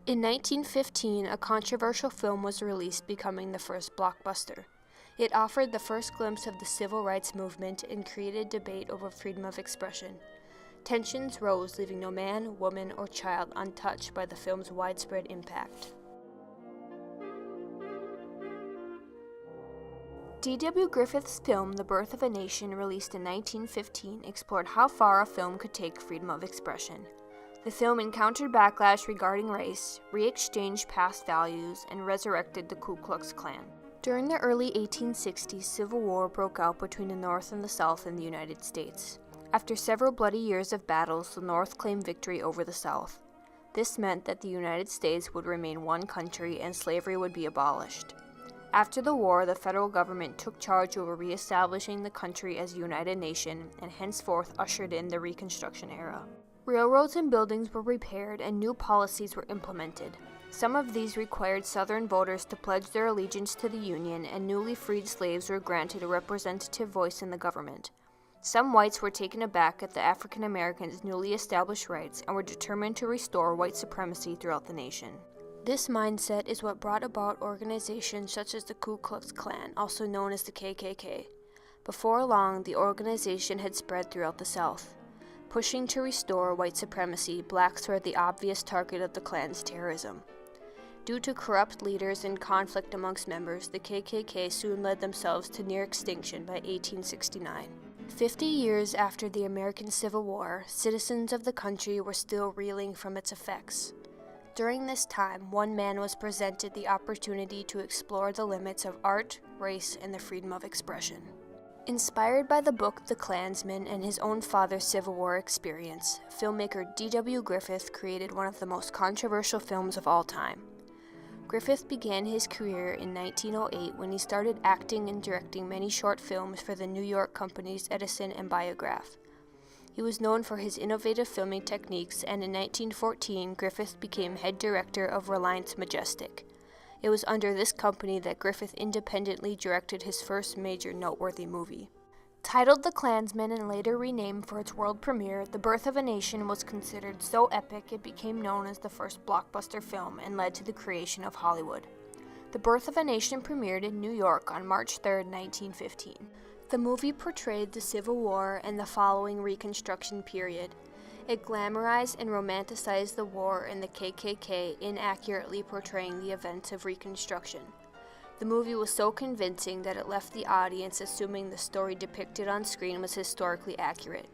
In 1915, a controversial film was released, becoming the first blockbuster. It offered the first glimpse of the civil rights movement and created debate over freedom of expression. Tensions rose, leaving no man, woman, or child untouched by the film's widespread impact. D.W. Griffith's film, The Birth of a Nation, released in 1915, explored how far a film could take freedom of expression. The film encountered backlash regarding race, re-exchanged past values, and resurrected the Ku Klux Klan. During the early 1860s, civil war broke out between the North and the South in the United States. After several bloody years of battles, the North claimed victory over the South. This meant that the United States would remain one country and slavery would be abolished. After the war, the federal government took charge over reestablishing the country as a united nation and henceforth ushered in the Reconstruction era. Railroads and buildings were repaired and new policies were implemented. Some of these required Southern voters to pledge their allegiance to the Union, and newly freed slaves were granted a representative voice in the government. Some whites were taken aback at the African Americans' newly established rights and were determined to restore white supremacy throughout the nation. This mindset is what brought about organizations such as the Ku Klux Klan, also known as the KKK. Before long, the organization had spread throughout the South. Pushing to restore white supremacy, blacks were the obvious target of the Klan's terrorism. Due to corrupt leaders and conflict amongst members, the KKK soon led themselves to near extinction by 1869. 50 years after the American Civil War, citizens of the country were still reeling from its effects. During this time, one man was presented the opportunity to explore the limits of art, race, and the freedom of expression. Inspired by the book The Klansman and his own father's Civil War experience, filmmaker D.W. Griffith created one of the most controversial films of all time. Griffith began his career in 1908 when he started acting and directing many short films for the New York companies Edison and Biograph. He was known for his innovative filming techniques, and in 1914, Griffith became head director of Reliance Majestic. It was under this company that Griffith independently directed his first major noteworthy movie. Titled The Klansman and later renamed for its world premiere, The Birth of a Nation was considered so epic it became known as the first blockbuster film and led to the creation of Hollywood. The Birth of a Nation premiered in New York on March 3, 1915. The movie portrayed the Civil War and the following Reconstruction period. It glamorized and romanticized the war and the KKK, inaccurately portraying the events of Reconstruction. The movie was so convincing that it left the audience assuming the story depicted on screen was historically accurate.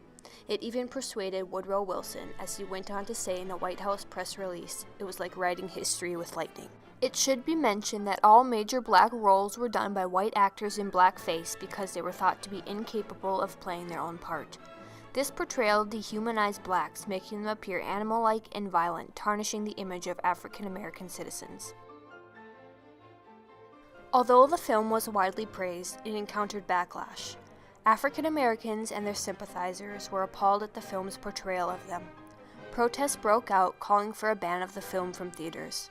It even persuaded Woodrow Wilson, as he went on to say in a White House press release, it was like writing history with lightning. It should be mentioned that all major black roles were done by white actors in blackface because they were thought to be incapable of playing their own part. This portrayal dehumanized blacks, making them appear animal-like and violent, tarnishing the image of African American citizens. Although the film was widely praised, it encountered backlash. African Americans and their sympathizers were appalled at the film's portrayal of them. Protests broke out, calling for a ban of the film from theaters.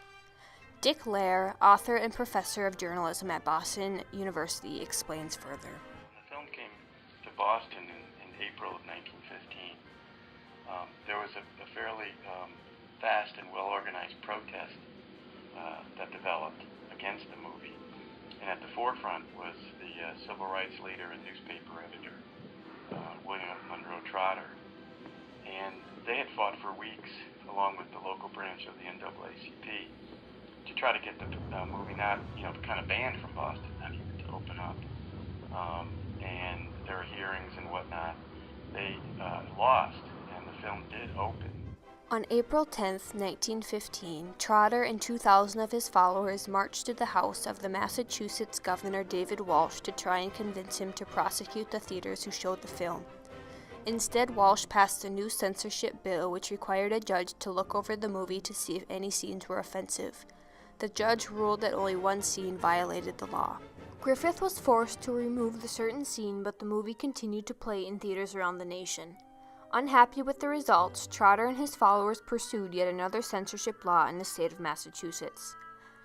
Dick Lair, author and professor of journalism at Boston University, explains further. The film came to Boston in April of 1915. There was a fairly fast and well-organized protest that developed against the movie. And at the forefront was the civil rights leader and newspaper editor, William Monroe Trotter. And they had fought for weeks, along with the local branch of the NAACP, to try to get the movie not, kind of banned from Boston, not even to open up. And there were hearings and whatnot. They lost, and the film did open. On April 10, 1915, Trotter and 2,000 of his followers marched to the house of the Massachusetts Governor David Walsh to try and convince him to prosecute the theaters who showed the film. Instead, Walsh passed a new censorship bill which required a judge to look over the movie to see if any scenes were offensive. The judge ruled that only one scene violated the law. Griffith was forced to remove the certain scene, but the movie continued to play in theaters around the nation. Unhappy with the results, Trotter and his followers pursued yet another censorship law in the state of Massachusetts.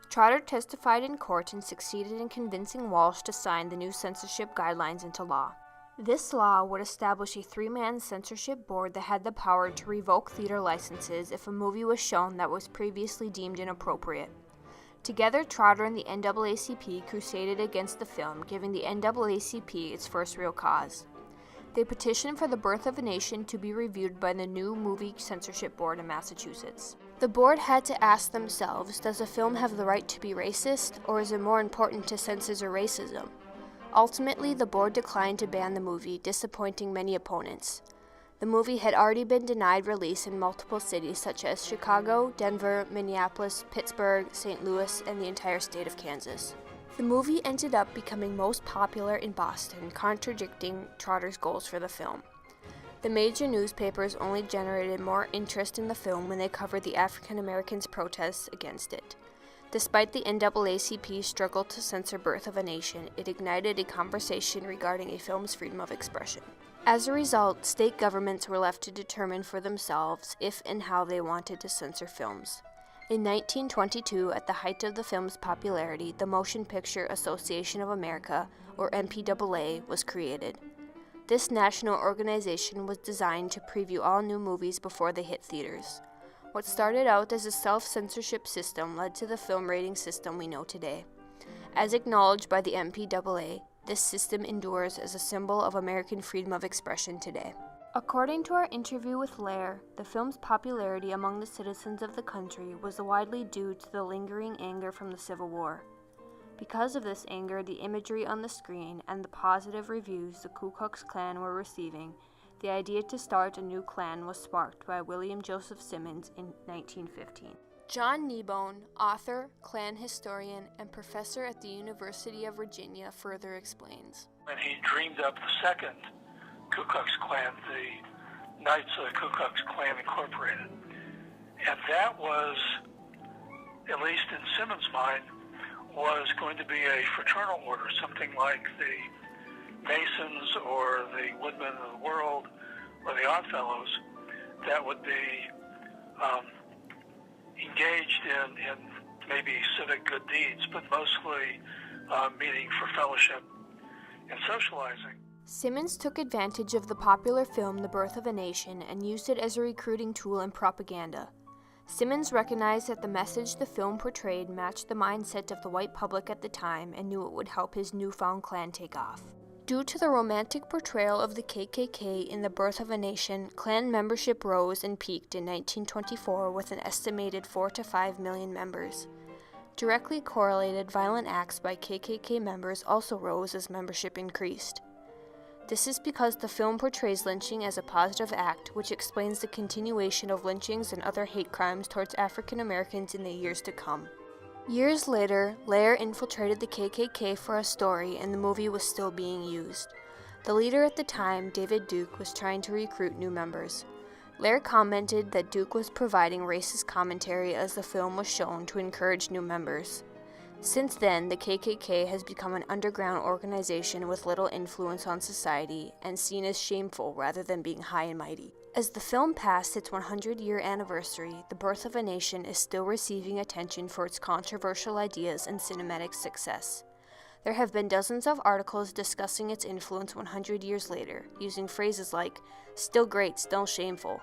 Trotter testified in court and succeeded in convincing Walsh to sign the new censorship guidelines into law. This law would establish a three-man censorship board that had the power to revoke theater licenses if a movie was shown that was previously deemed inappropriate. Together, Trotter and the NAACP crusaded against the film, giving the NAACP its first real cause. They petitioned for The Birth of a Nation to be reviewed by the new Movie Censorship Board in Massachusetts. The board had to ask themselves, does a film have the right to be racist, or is it more important to censor racism? Ultimately, the board declined to ban the movie, disappointing many opponents. The movie had already been denied release in multiple cities such as Chicago, Denver, Minneapolis, Pittsburgh, St. Louis, and the entire state of Kansas. The movie ended up becoming most popular in Boston, contradicting Trotter's goals for the film. The major newspapers only generated more interest in the film when they covered the African Americans' protests against it. Despite the NAACP's struggle to censor Birth of a Nation, it ignited a conversation regarding a film's freedom of expression. As a result, state governments were left to determine for themselves if and how they wanted to censor films. In 1922, at the height of the film's popularity, the Motion Picture Association of America, or MPAA, was created. This national organization was designed to preview all new movies before they hit theaters. What started out as a self-censorship system led to the film rating system we know today. As acknowledged by the MPAA, this system endures as a symbol of American freedom of expression today. According to our interview with Lair, the film's popularity among the citizens of the country was widely due to the lingering anger from the Civil War. Because of this anger, the imagery on the screen, and the positive reviews the Ku Klux Klan were receiving, the idea to start a new Klan was sparked by William Joseph Simmons in 1915. John Kneebone, author, Klan historian, and professor at the University of Virginia, further explains. When he dreamed up the second Ku Klux Klan, the Knights of the Ku Klux Klan Incorporated. And that was, at least in Simmons' mind, was going to be a fraternal order, something like the Masons or the Woodmen of the World or the Oddfellows, that would be engaged in maybe civic good deeds, but mostly meeting for fellowship and socializing. Simmons took advantage of the popular film The Birth of a Nation and used it as a recruiting tool and propaganda. Simmons recognized that the message the film portrayed matched the mindset of the white public at the time and knew it would help his newfound Klan take off. Due to the romantic portrayal of the KKK in The Birth of a Nation, Klan membership rose and peaked in 1924 with an estimated 4 to 5 million members. Directly correlated, violent acts by KKK members also rose as membership increased. This is because the film portrays lynching as a positive act, which explains the continuation of lynchings and other hate crimes towards African Americans in the years to come. Years later, Lair infiltrated the KKK for a story, and the movie was still being used. The leader at the time, David Duke, was trying to recruit new members. Lair commented that Duke was providing racist commentary as the film was shown to encourage new members. Since then, the KKK has become an underground organization with little influence on society and seen as shameful rather than being high and mighty. As the film passed its 100-year anniversary, The Birth of a Nation is still receiving attention for its controversial ideas and cinematic success. There have been dozens of articles discussing its influence 100 years later, using phrases like, "still great, still shameful,"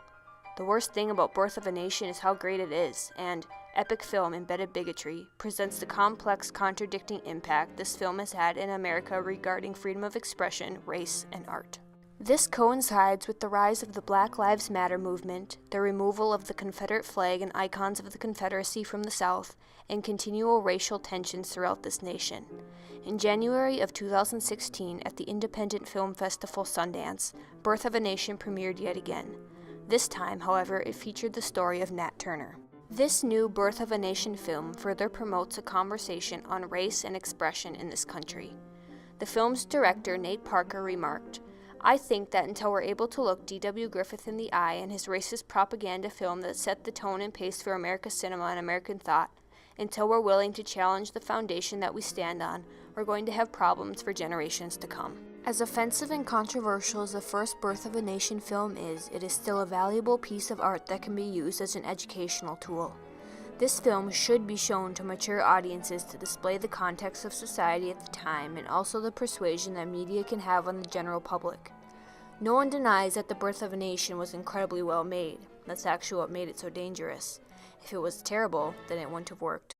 "the worst thing about Birth of a Nation is how great it is," and "epic film embedded bigotry," presents the complex, contradicting impact this film has had in America regarding freedom of expression, race, and art. This coincides with the rise of the Black Lives Matter movement, the removal of the Confederate flag and icons of the Confederacy from the South, and continual racial tensions throughout this nation. In January of 2016, at the Independent Film Festival Sundance, Birth of a Nation premiered yet again. This time, however, it featured the story of Nat Turner. This new Birth of a Nation film further promotes a conversation on race and expression in this country. The film's director, Nate Parker, remarked, "I think that until we're able to look D.W. Griffith in the eye and his racist propaganda film that set the tone and pace for America's cinema and American thought, until we're willing to challenge the foundation that we stand on, we're going to have problems for generations to come." As offensive and controversial as the first Birth of a Nation film is, it is still a valuable piece of art that can be used as an educational tool. This film should be shown to mature audiences to display the context of society at the time and also the persuasion that media can have on the general public. No one denies that The Birth of a Nation was incredibly well made. That's actually what made it so dangerous. If it was terrible, then it wouldn't have worked.